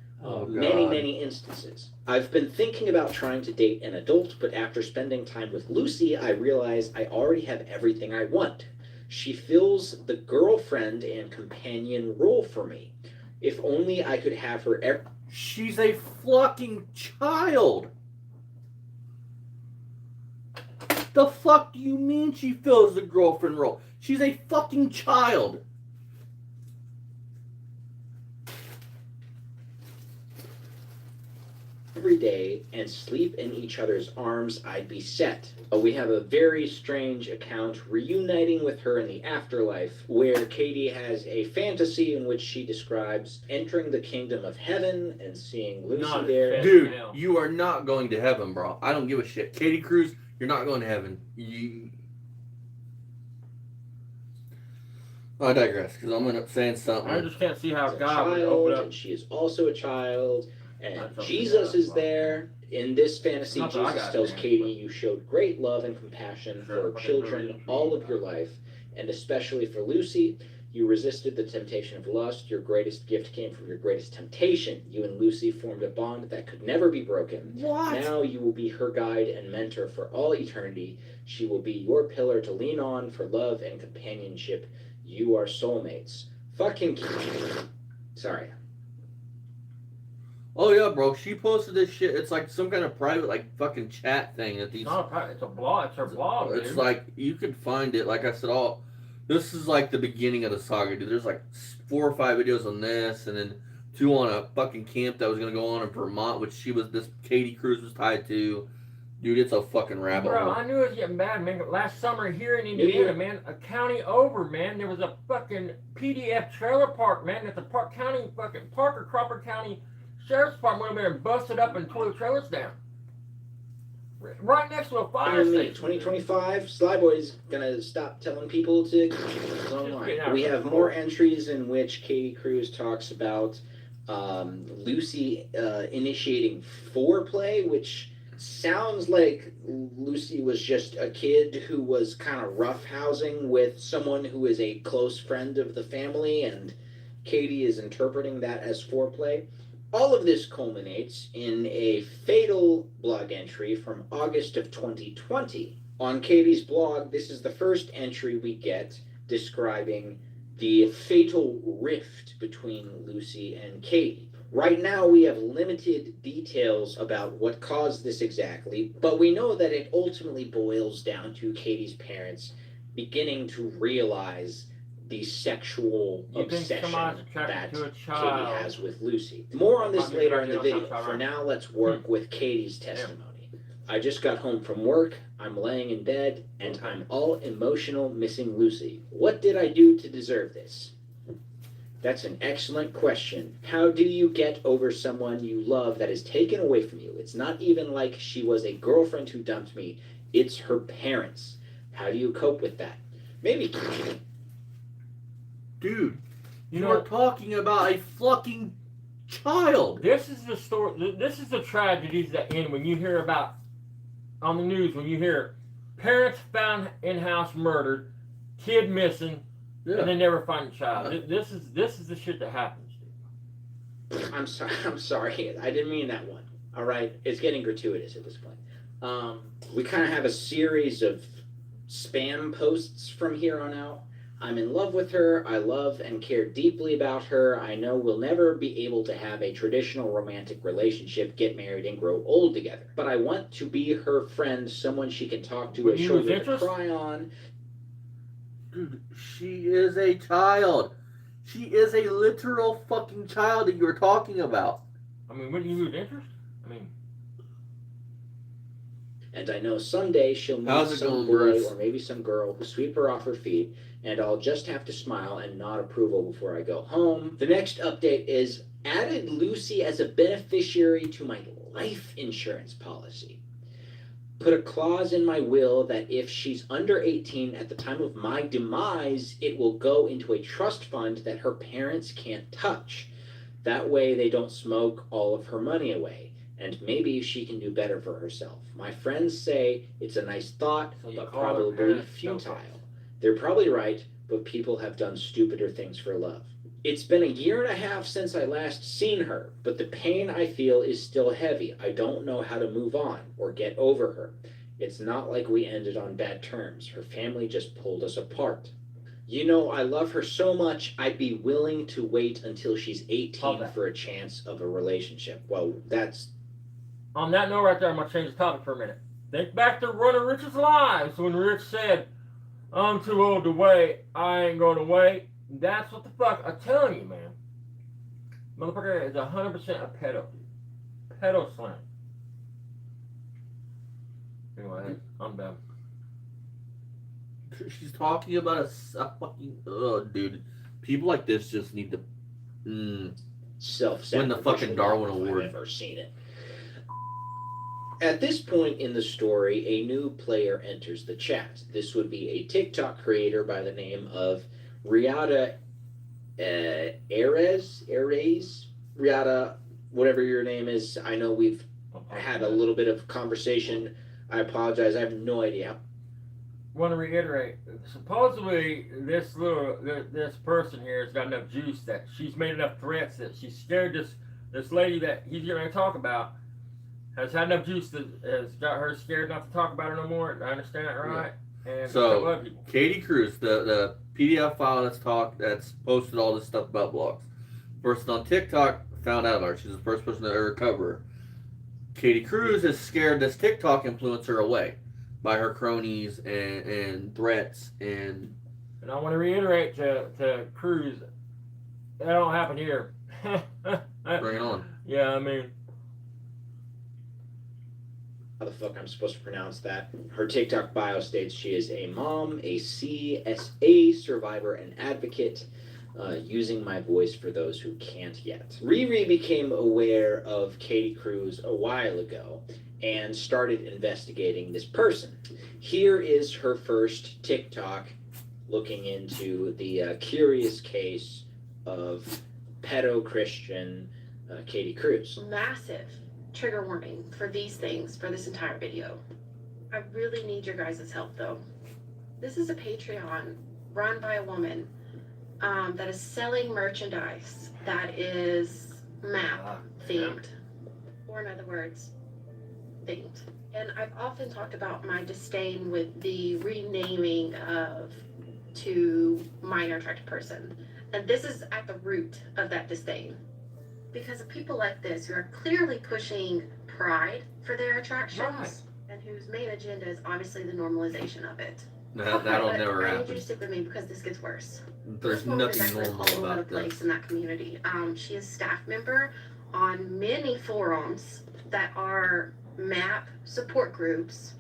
many instances. I've been thinking about trying to date an adult, but after spending time with Lucy, I realize I already have everything I want. She fills the girlfriend and companion role for me. If only I could have her She's a fucking child. The fuck do you mean she fills the girlfriend role? She's a fucking child. every day and sleep in each other's arms, I'd be set. We have a very strange account reuniting with her in the afterlife, where Katie has a fantasy in which she describes entering the kingdom of heaven and seeing Lucy there. Dude, you are not going to heaven, bro. I don't give a shit. Katie Cruz, you're not going to heaven. I digress, because I'm going to end up saying something. I just can't see how As a God would child, open up. and she is also a child, and That's Jesus okay. is there. In this fantasy, Not that I Jesus got tells it, Katie, but- you showed great love and compassion Sure, for okay, children really. all of your life, and especially for Lucy. You resisted the temptation of lust. Your greatest gift came from your greatest temptation. You and Lucy formed a bond that could never be broken. What? Now you will be her guide and mentor for all eternity. She will be your pillar to lean on for love and companionship. You are soulmates. Fucking... Sorry. Oh yeah, bro. She posted this shit. It's like some kind of private, like, fucking chat thing that these. It's not a private, it's a blog. It's her blog, It's dude. like you could find it. Like I said, this is like the beginning of the saga, dude. There's like 4 or 5 videos on this, and then 2 on a fucking camp that was gonna go on in Vermont, which this Katie Cruz was tied to. Dude, it's a fucking rabbit Bro, hole. I knew it was getting bad, man. Last summer here in Indiana, man, a county over, man, there was a fucking PDF trailer park, man, at the Park County fucking Parker Cropper County Sheriff's Department went over there and busted up and tore the trailers down. Right next to a fire Finally, station. 2025, Slyboy's gonna stop telling people to online. We have more entries in which Katie Cruz talks about Lucy initiating foreplay, which sounds like Lucy was just a kid who was kind of roughhousing with someone who is a close friend of the family, and Katie is interpreting that as foreplay. All of this culminates in a fatal blog entry from August of 2020. On Katie's blog, this is the first entry we get describing the fatal rift between Lucy and Katie. Right now, we have limited details about what caused this exactly, but we know that it ultimately boils down to Katie's parents beginning to realize the sexual You think obsession somebody's that attracted to a Katie child. has with Lucy. More on this Might be later in the right, video. right. For now, let's work with Katie's testimony. I just got home from work, I'm laying in bed, and I'm all emotional missing Lucy. What did I do to deserve this? That's an excellent question. How do you get over someone you love that is taken away from you? It's not even like she was a girlfriend who dumped me. It's her parents. How do you cope with that? Maybe... Dude, You you know- are talking about a fucking child. This is the story. This is the tragedies that end when you hear about on the news. When you hear parents found in house murdered, kid missing, Yeah. and they never find the child. This is the shit that happens. I'm sorry. I'm sorry. I didn't mean that one. All right, it's getting gratuitous at this point. We kind of have a series of spam posts from here on out. I'm in love with her. I love and care deeply about her. I know we'll never be able to have a traditional romantic relationship, get married, and grow old together. But I want to be her friend, someone she can talk to, a shoulder to cry on. Dude, she is a child. She is a literal fucking child that you were talking about. I mean, wouldn't you lose interest? I mean, And I know someday she'll meet How's it some going, boy Bruce? or maybe some girl who sweep her off her feet, and I'll just have to smile and nod approval before I go home. The next update is added Lucy as a beneficiary to my life insurance policy. Put a clause in my will that if she's under 18 at the time of my demise, it will go into a trust fund that her parents can't touch. That way they don't smoke all of her money away, and maybe she can do better for herself. My friends say it's a nice thought, So you but call her probably parents futile. okay. They're probably right, but people have done stupider things for love. It's been a year and a half since I last seen her, but the pain I feel is still heavy. I don't know how to move on or get over her. It's not like we ended on bad terms. Her family just pulled us apart. You know, I love her so much, I'd be willing to wait until she's 18 for a chance of a relationship. Well, that's... on that note right there, I'm going to change the topic for a minute. Think back to one of Rich's lives when Rich said, I'm too old to wait. I ain't going to wait. That's what the fuck I'm telling you, man. Motherfucker is 100% a pedo. Pedo slam. Anyway, I'm done. She's talking about a fucking... Oh, dude. People like this just need to... self-sacrificial Win the fucking Darwin love if Award. I've ever seen it. At this point in the story, a new player enters the chat. This would be a TikTok creator by the name of Riata Ares, Riata, whatever your name is. I know we've had a little bit of conversation. I apologize. I have no idea. Want to reiterate, supposedly this person here has got enough juice that she's made enough threats that she's scared this lady that he's going to talk about has had enough juice that has got her scared not to talk about her no more. I understand that, right? Yeah. And so Katie Cruz, the PDF file that's posted all this stuff about blogs. Person on TikTok found out about her. She's the first person to ever cover her. Katie Cruz has scared this TikTok influencer away by her cronies and threats and I want to reiterate to Cruz, that don't happen here. bring it on. Yeah, I mean, How the fuck I'm supposed to pronounce that? Her TikTok bio states she is a mom, a CSA survivor and advocate, using my voice for those who can't yet. Riri became aware of Katie Cruz a while ago and started investigating this person. Here is her first TikTok looking into the curious case of pedo-Christian Katie Cruz. Massive trigger warning for these things for this entire video. I really need your guys' help though. This is a Patreon run by a woman that is selling merchandise that is map themed, or in other words, themed. And I've often talked about my disdain with the renaming of to minor attracted person. And this is at the root of that disdain. Because of people like this who are clearly pushing pride for their attractions, right, and whose main agenda is obviously the normalization of it. That'll But never I need happen. you to stick with me because this gets worse. There's This woman nothing is actually normal all over about the place this. in that community. She is staff member on many forums that are MAP support groups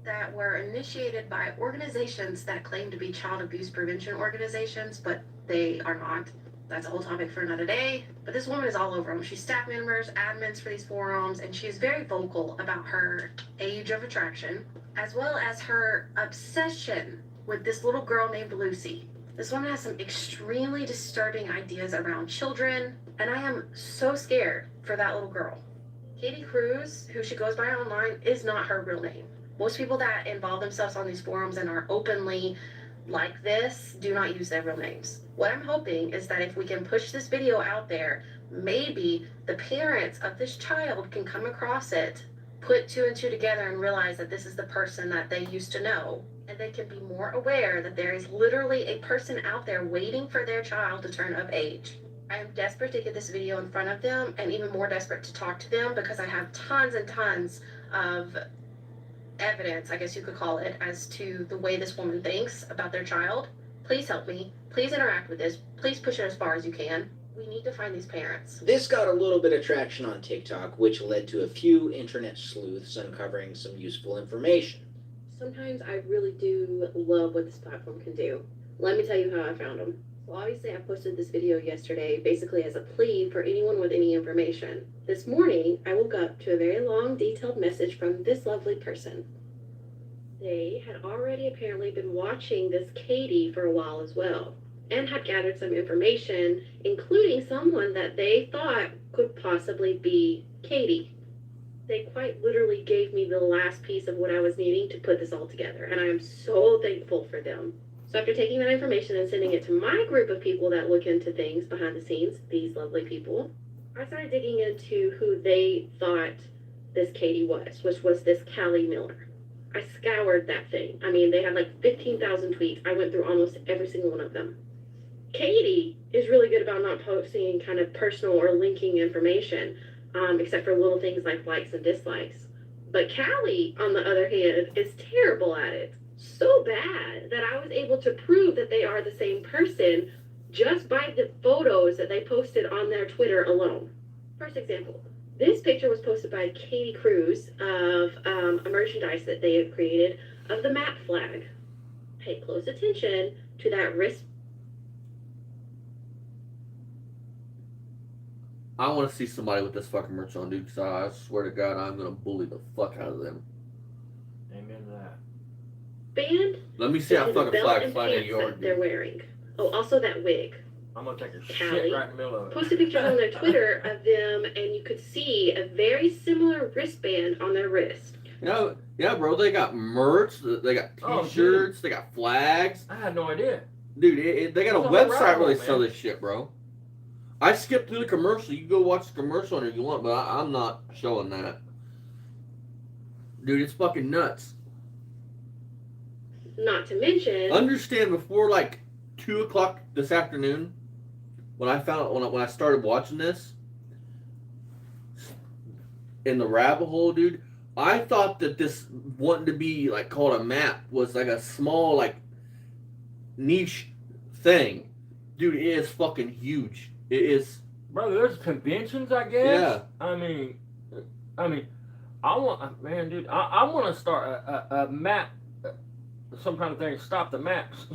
that were initiated by organizations that claim to be child abuse prevention organizations, but they are not. That's a whole topic for another day. But this woman is all over them. She's staff members, admins for these forums, and she is very vocal about her age of attraction, as well as her obsession with this little girl named Lucy. This woman has some extremely disturbing ideas around children, and I am so scared for that little girl. Katie Cruz, who she goes by online, is not her real name. Most people that involve themselves on these forums and are openly like this do not use their real names. What I'm hoping is that if we can push this video out there, maybe the parents of this child can come across it, put two and two together, and realize that this is the person that they used to know, and they can be more aware that there is literally a person out there waiting for their child to turn of age. I am desperate to get this video in front of them, and even more desperate to talk to them, because I have tons and tons of evidence, I guess you could call it, as to the way this woman thinks about their child. Please help me. Please interact with this. Please push it as far as you can. We need to find these parents. This got a little bit of traction on TikTok, which led to a few internet sleuths uncovering some useful information. Sometimes I really do love what this platform can do. Let me tell you how I found them. So obviously I posted this video yesterday basically as a plea for anyone with any information. This morning, I woke up to a very long, detailed message from this lovely person. They had already apparently been watching this Katie for a while as well, and had gathered some information, including someone that they thought could possibly be Katie. They quite literally gave me the last piece of what I was needing to put this all together, and I am so thankful for them. So after taking that information and sending it to my group of people that look into things behind the scenes, these lovely people, I started digging into who they thought this Katie was, which was this Callie Miller. I scoured that thing. I mean, they had like 15,000 tweets. I went through almost every single one of them. Katie is really good about not posting kind of personal or linking information, except for little things like likes and dislikes. But Callie, on the other hand, is terrible at it. So bad that I was able to prove that they are the same person just by the photos that they posted on their Twitter alone. First example, this picture was posted by Katie Cruz of a merchandise that they have created of the map flag. Pay close attention to that wrist. I want to see somebody with this fucking merch on, dude, because I swear to God, I'm going to bully the fuck out of them. Amen to that. Band. Let me see how fucking flag flying in your that they're wearing. Oh, also that wig. I'm gonna take a Callie shit right in the middle of it. Posted pictures on their Twitter of them, and you could see a very similar wristband on their wrist. Yeah, bro, they got merch, they got t-shirts, they got flags. I had no idea. Dude, they got a It's a website where they whole sell man. this shit, bro. I skipped through the commercial. You can go watch the commercial on it if you want, but I'm not showing that. Dude, it's fucking nuts. Not to mention, Understand, before like 2 o'clock this afternoon, when I found when I started watching this in the rabbit hole, dude, I thought that this wanting to be like called a map was like a small like niche thing. Dude, it is fucking huge. It is. Brother, there's conventions, I guess. Yeah. I mean, I want, man, dude, I want to start a map, some kind of thing, stop the maps.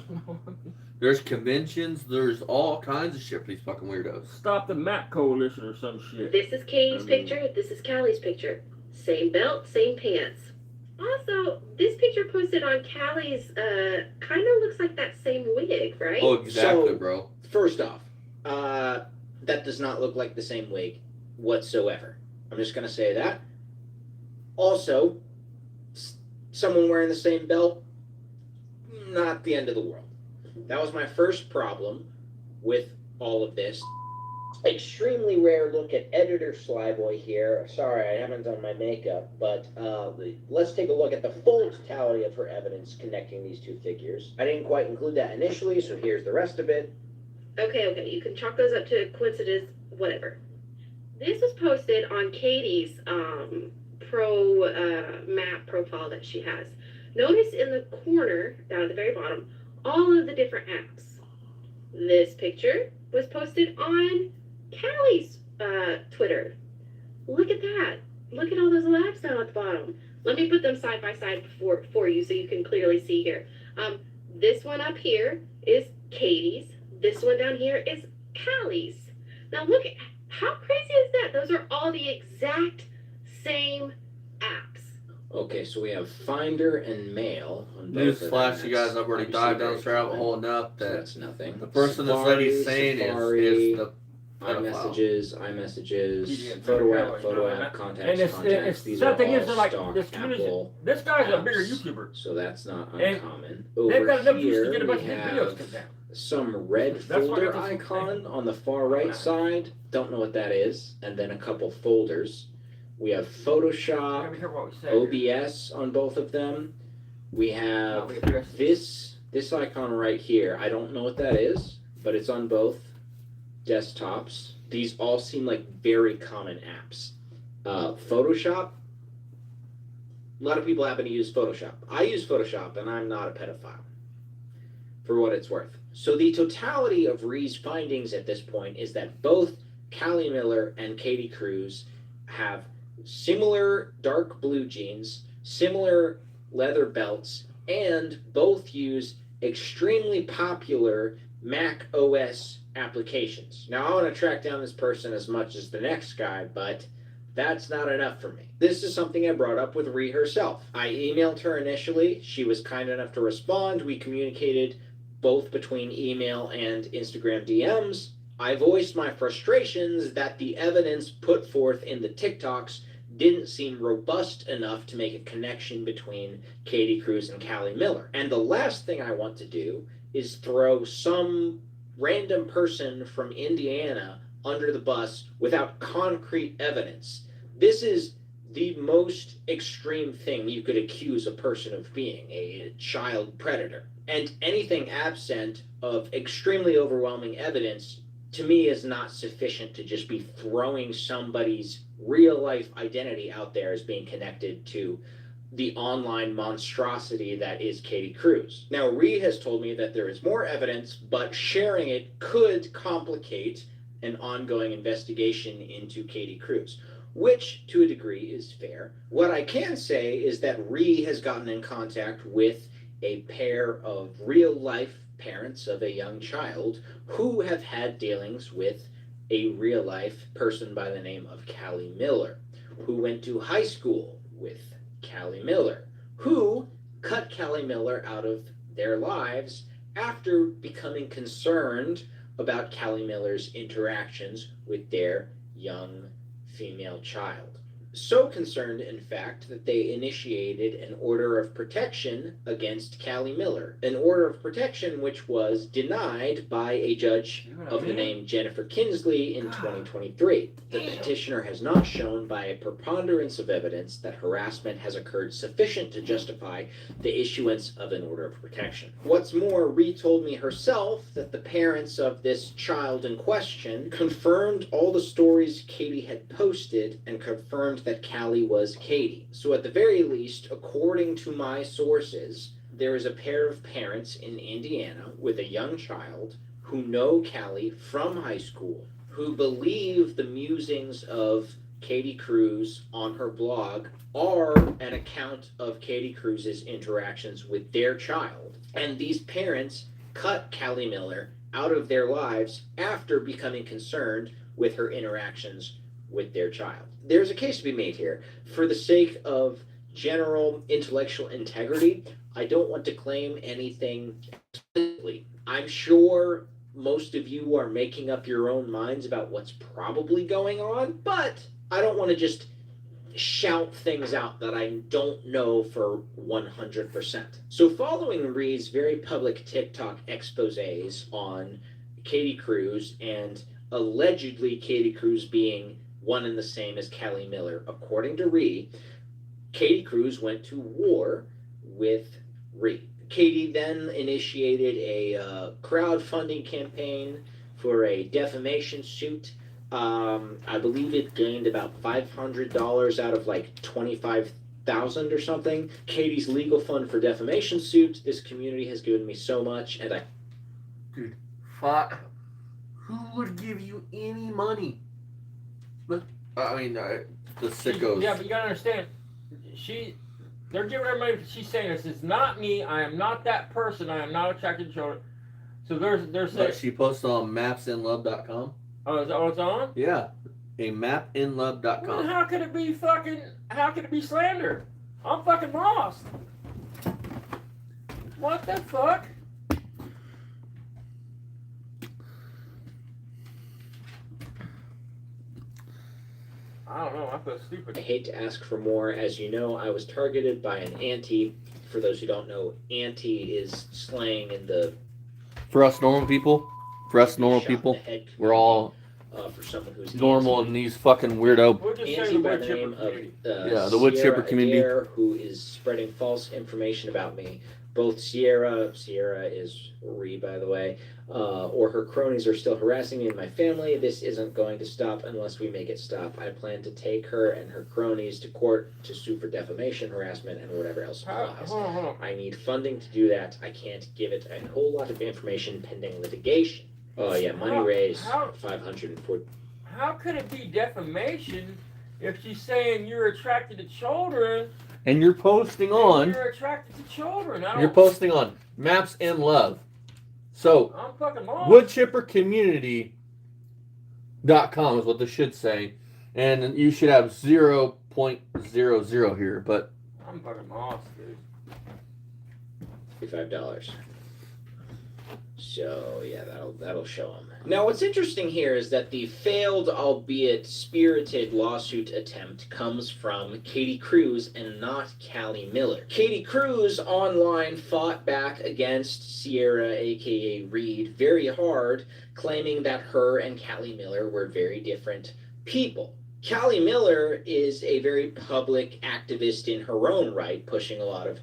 There's conventions. There's all kinds of shit for these fucking weirdos. Stop the map coalition or some shit. this is Katie's picture, this is Callie's picture. Same belt, same pants. Also, this picture posted on Callie's kind of looks like that same wig, right? Oh, exactly, So- bro. First off, that does not look like the same wig whatsoever. I'm just going to say that. Also, someone wearing the same belt, not the end of the world. That was my first problem with all of this. Extremely rare look at editor Slyboy here. Sorry, I haven't done my makeup, but let's take a look at the full totality of her evidence connecting these two figures. I didn't quite include that initially, so here's the rest of it. Okay, you can chalk those up to coincidence, whatever. This was posted on Katie's map profile that she has. Notice in the corner, down at the very bottom, all of the different apps. This picture was posted on Callie's Twitter. Look at that. Look at all those apps down at the bottom. Let me put them side by side for you so you can clearly see here. This one up here is Katie's. This one down here is Callie's. Now look at how crazy is that? Those are all the exact same apps. Okay, so we have Finder and Mail on both of them. Newsflash, you guys have already Obviously dived down very this rabbit common. hole enough So that that's nothing. the person this lady's saying is the iMessages, Yeah, photo yeah, app, photo yeah. app, contacts, And it's contacts. These are something is all like stock this community. Apple This guy's a bigger apps, YouTuber. so that's not And uncommon. They've got Over enough views to here get a bunch we of his videos have took down. some red That's why I folder got this icon on the far right side. Don't know what that is. And then a couple folders. We have You Photoshop, gotta be careful what we say. OBS on both of them. We have No, we address this. this icon right here. I don't know what that is, but it's on both desktops. These all seem like very common apps. Photoshop. A lot of people happen to use Photoshop. I use Photoshop, and I'm not a pedophile, for what it's worth. So the totality of Ree's findings at this point is that both Callie Miller and Katie Cruz have similar dark blue jeans, similar leather belts, and both use extremely popular Mac OS applications. Now, I want to track down this person as much as the next guy, but that's not enough for me. This is something I brought up with Ree herself. I emailed her initially. She was kind enough to respond. We communicated both between email and Instagram DMs. I voiced my frustrations that the evidence put forth in the TikToks didn't seem robust enough to make a connection between Katie Cruz and Callie Miller. And the last thing I want to do is throw some random person from Indiana under the bus without concrete evidence. This is the most extreme thing you could accuse a person of being, a child predator. And anything absent of extremely overwhelming evidence, to me, is not sufficient to just be throwing somebody's real life identity out there as being connected to the online monstrosity that is Katie Cruz. Now, Ree has told me that there is more evidence, but sharing it could complicate an ongoing investigation into Katie Cruz, which to a degree is fair. What I can say is that Ree has gotten in contact with a pair of real life parents of a young child who have had dealings with a real life person by the name of Callie Miller, who went to high school with Callie Miller, who cut Callie Miller out of their lives after becoming concerned about Callie Miller's interactions with their young female child. So concerned, in fact, that they initiated an order of protection against Callie Miller. An order of protection which was denied by a judge of the name Jennifer Kinsley in 2023. The petitioner has not shown by a preponderance of evidence that harassment has occurred sufficient to justify the issuance of an order of protection. What's more, Ree told me herself that the parents of this child in question confirmed all the stories Katie had posted and confirmed that Callie was Katie. So at the very least, according to my sources, there is a pair of parents in Indiana with a young child who know Callie from high school, who believe the musings of Katie Cruz on her blog are an account of Katie Cruz's interactions with their child. And these parents cut Callie Miller out of their lives after becoming concerned with her interactions with their child. There's a case to be made here. For the sake of general intellectual integrity, I don't want to claim anything explicitly. I'm sure most of you are making up your own minds about what's probably going on, but I don't want to just shout things out that I don't know for 100%. So following Ree's very public TikTok exposés on Katie Cruz and allegedly Katie Cruz being one and the same as Callie Miller, according to Ree, Katie Cruz went to war with Ree. Katie then initiated a crowdfunding campaign for a defamation suit. I believe it gained about $500 out of like 25,000 or something. Katie's legal fund for defamation suit. This community has given me so much, and Dude, who would give you any money? But I mean, the sickos. Yeah, but you gotta understand, they're giving her money. She's saying this is not me. I am not that person. I am not attracted to children. So they're saying. But she posted on mapsinlove.com. Oh, it's on? Yeah, a mapinlove.com. Well, how could it be slander? I'm fucking lost. What the fuck? I don't know. I feel stupid. I hate to ask for more. As you know, I was targeted by an auntie. For those who don't know, auntie is slang in the For us normal people, we're all for someone who's normal auntie. in these fucking weirdo. We'll just say Auntie the by wood the chipper name of community. The wood Sierra chipper community. Adair, who is spreading false information about me. Both Sierra is Ree, by the way, or her cronies are still harassing me and my family. This isn't going to stop unless we make it stop. I plan to take her and her cronies to court to sue for defamation, harassment, and whatever else applies. Hold on. I need funding to do that. I can't give it a whole lot of information pending litigation. Oh yeah, money raised, $540. How could it be defamation if she's saying you're attracted to children? And you're posting on. You're attracted to children. You're posting on Maps and Love. So I'm fucking lost. woodchippercommunity.com is what this should say, and you should have 0.00 here. But I'm fucking lost, dude. $55. So yeah, that'll show them. Now what's interesting here is that the failed, albeit spirited, lawsuit attempt comes from Katie Cruz and not Callie Miller. Katie Cruz online fought back against Sierra, aka Reed, very hard, claiming that her and Callie Miller were very different people. Callie Miller is a very public activist in her own right, pushing a lot of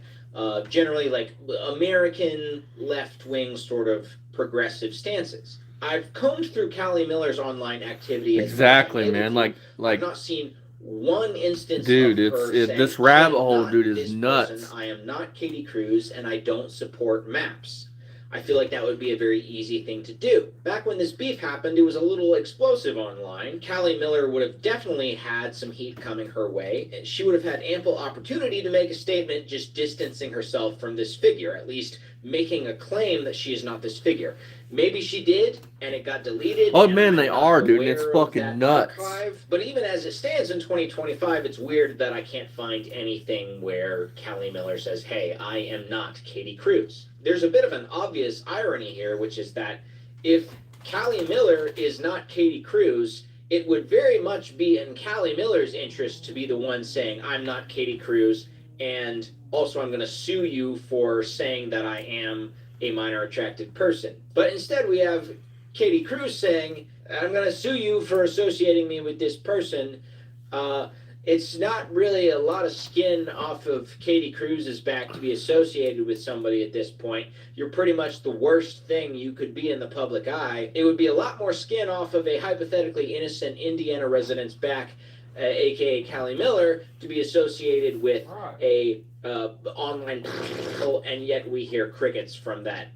generally like American left-wing sort of progressive stances. I've combed through Callie Miller's online activity. Exactly, man. Like I've not seen one instance. Dude, of her saying, this rabbit "I am hole, not dude, is this nuts." person. I am not Katie Cruz, and I don't support maps. I feel like that would be a very easy thing to do. Back when this beef happened, it was a little explosive online. Callie Miller would have definitely had some heat coming her way, and she would have had ample opportunity to make a statement just distancing herself from this figure, at least making a claim that she is not this figure. Maybe she did, and it got deleted. Oh man, they are, dude. And it's fucking nuts. Archive. But even as it stands in 2025, it's weird that I can't find anything where Callie Miller says, "Hey, I am not Katie Cruz." There's a bit of an obvious irony here, which is that if Callie Miller is not Katie Cruz, it would very much be in Callie Miller's interest to be the one saying, "I'm not Katie Cruz, and also I'm going to sue you for saying that I am a minor attracted person." But instead we have Katie Cruz saying, "I'm going to sue you for associating me with this person." It's not really a lot of skin off of Katie Cruz's back to be associated with somebody at this point. You're pretty much the worst thing you could be in the public eye. It would be a lot more skin off of a hypothetically innocent Indiana resident's back, aka Callie Miller, to be associated with a online and yet we hear crickets from that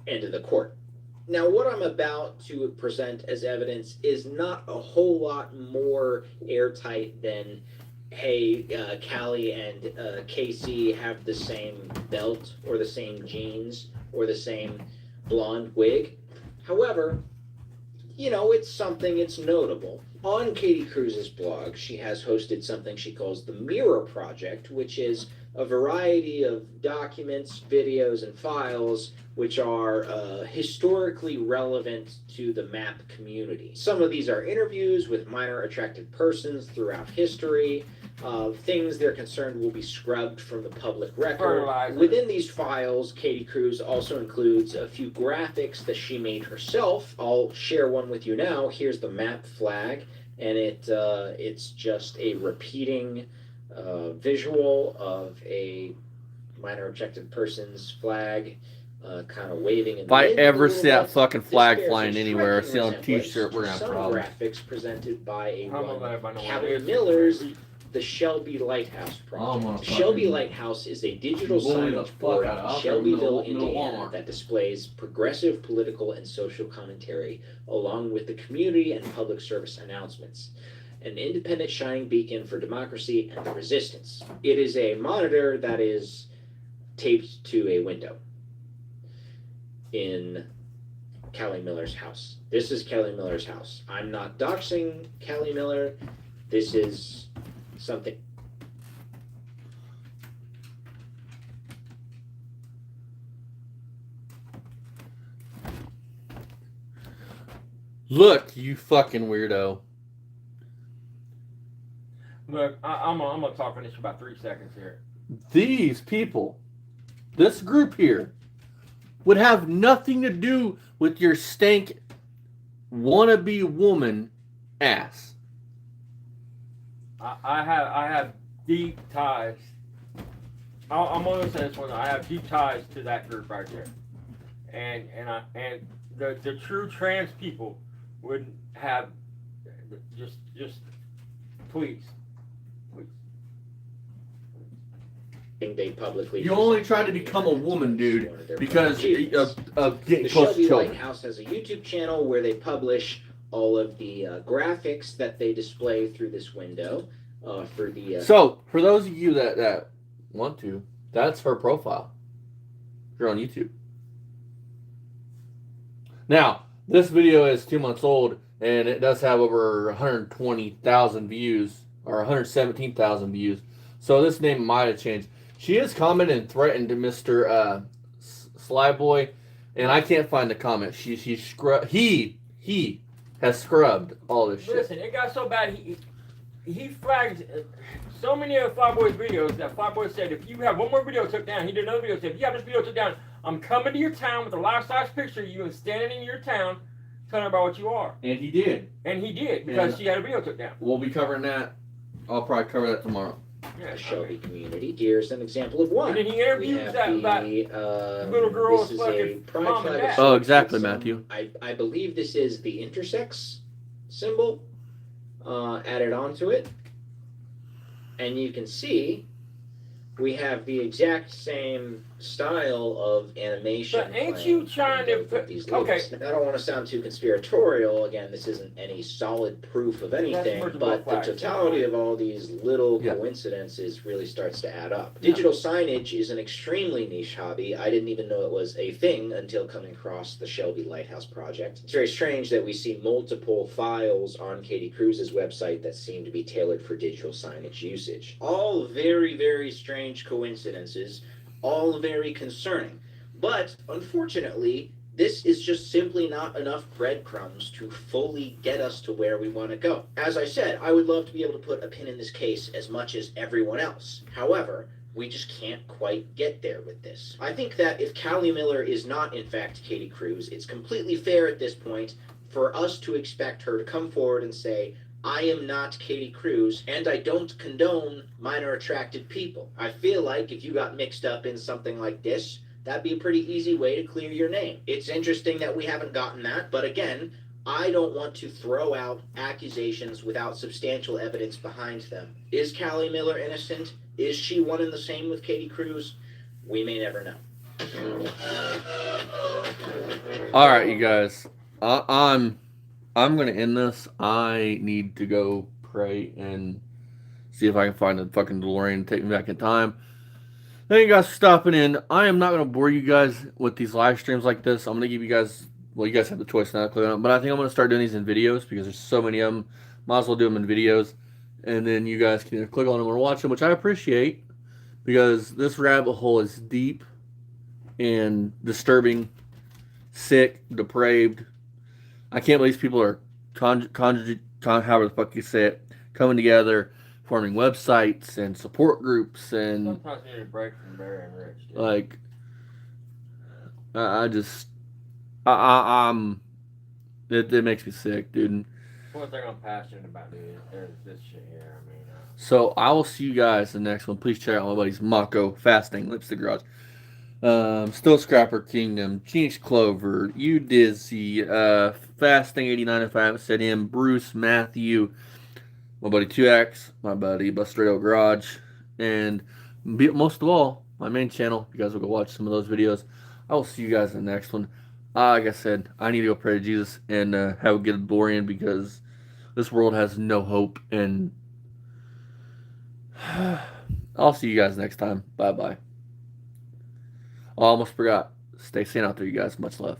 end of the court. Now, what I'm about to present as evidence is not a whole lot more airtight than, hey, Callie and Casey have the same belt or the same jeans or the same blonde wig. However, you know, it's something, it's notable. On Katie Cruz's blog, she has hosted something she calls the Mirror Project, which is a variety of documents, videos, and files which are historically relevant to the map community. Some of these are interviews with minor attracted persons throughout history. Things they're concerned will be scrubbed from the public record. Within these files, Katie Cruz also includes a few graphics that she made herself. I'll share one with you now. Here's the map flag, and it's just a repeating visual of a minor attracted person's flag, kind of waving. If I ever see that fucking flag flying anywhere, or see on a t-shirt, we're gonna have problems. Graphics presented by a Callie Miller's The Shelby Lighthouse Project. Shelby Lighthouse is a digital signage board in Shelbyville, Indiana, that displays progressive political and social commentary along with the community and public service announcements. An independent shining beacon for democracy and the resistance. It is a monitor that is taped to a window in Callie Miller's house. This is Callie Miller's house. I'm not doxing Callie Miller. This is something. Look, you fucking weirdo. Look, I'm gonna talk on this for about 3 seconds here. These people, this group here, would have nothing to do with your stank wannabe woman ass. I have deep ties. I'm gonna say this one. I have deep ties to that group right there, and the true trans people would have just please. They publicly. You only tried to become a woman, dude, because of getting The close to Shelby children. Lighthouse has a YouTube channel where they publish all of the graphics that they display through this window for the. So, for those of you that want to, that's her profile. You're on YouTube. Now, this video is 2 months old, and it does have over 120,000 views, or 117,000 views. So this name might have changed. She has commented and threatened Mr. Slyboy, and I can't find the comment. He has scrubbed all this shit. Listen, it got so bad. He flagged so many of Flyboy's videos that Flyboy said, if you have one more video took down, he did another video said, if you have this video took down, I'm coming to your town with a life-size picture of you and standing in your town telling about what you are. And he did. And he did, because she had a video took down. We'll be covering that. I'll probably cover that tomorrow. Yeah, Shelby community. Here's an example of one. And then he interviews that little girl's this is a fucking pride mom and flag dad. of Oh, exactly, some- Matthew. I believe this is the intersex symbol added onto it. And you can see we have the exact same style of animation. But ain't playing you trying to with put- these okay. lyrics. Now, I don't want to sound too conspiratorial. Again, this isn't any solid proof of anything, mergable but the flags. totality of all these little Yeah. coincidences really starts to add up. Yeah. Digital signage is an extremely niche hobby. I didn't even know it was a thing until coming across the Shelby Lighthouse project. It's very strange that we see multiple files on Katie Cruz's website that seem to be tailored for digital signage usage. All very, very strange coincidences, all very concerning. But unfortunately, this is just simply not enough breadcrumbs to fully get us to where we want to go. As I said, I would love to be able to put a pin in this case as much as everyone else. However, we just can't quite get there with this. I think that if Callie Miller is not, in fact, Katie Cruz, it's completely fair at this point for us to expect her to come forward and say, I am not Katie Cruz, and I don't condone minor attracted people. I feel like if you got mixed up in something like this, that'd be a pretty easy way to clear your name. It's interesting that we haven't gotten that, but again, I don't want to throw out accusations without substantial evidence behind them. Is Callie Miller innocent? Is she one and the same with Katie Cruz? We may never know. All right, you guys. I'm gonna end this. I need to go pray and see if I can find a fucking DeLorean and take me back in time. Thank you guys for stopping in. I am not gonna bore you guys with these live streams like this. I'm gonna give you guys, well, you guys have the choice now to click on it, but I think I'm gonna start doing these in videos because there's so many of them. Might as well do them in videos, and then you guys can either click on them or watch them, which I appreciate because this rabbit hole is deep and disturbing, sick, depraved. I can't believe people are however the fuck you say it, coming together, forming websites and support groups, and Sometimes you need a break from Barry and Rich. Dude. like, it makes me sick, dude. One thing I'm passionate about, dude, is this shit here. I mean, So I will see you guys in the next one. Please check out my buddies Mako, Fasting, Lipstick Garage, Still Scrapper Kingdom, Genius Clover, You Dizzy, Fasting 89 if I haven't said him, Bruce, Matthew, my buddy 2X, my buddy Bustrado Garage, and most of all, my main channel. You guys will go watch some of those videos. I will see you guys in the next one. Like I said, I need to go pray to Jesus and have a good DeLorean because this world has no hope. And I'll see you guys next time. Bye-bye. I almost forgot. Stay sane out there, you guys. Much love.